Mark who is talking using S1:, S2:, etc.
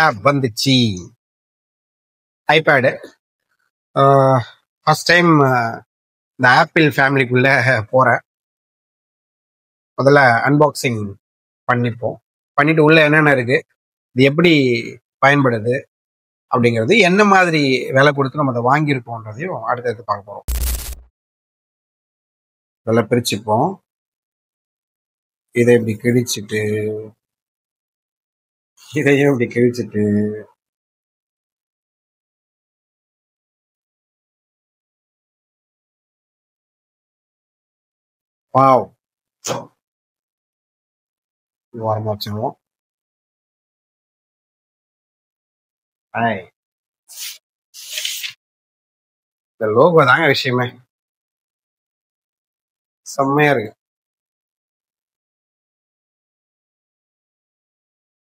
S1: Tape வந்துச்சு. IPad first time இந்த apple ஃபேமிலிக்குள்ள போறேன். முதல்ல அன்பாக்சிங் பண்ணிப்போம். பண்ணிட்டு உள்ள என்னென்ன இருக்கு, இது எப்படி பயன்படுது அப்படிங்கிறது, என்ன மாதிரி விலை கொடுத்து நம்ம அதை வாங்கியிருக்கோன்றதையும் அடுத்தடுத்து பார்க்க போறோம். இதெல்லாம் பிரிச்சுப்போம். இதை இப்படி கிழிச்சிட்டு, இதையும் இப்படி கிழிச்சிட்டு, வாவ், வாரமா வச்சுருவோம். இந்த லோகோ தாங்க விஷயமே, செம்மையா இருக்கு.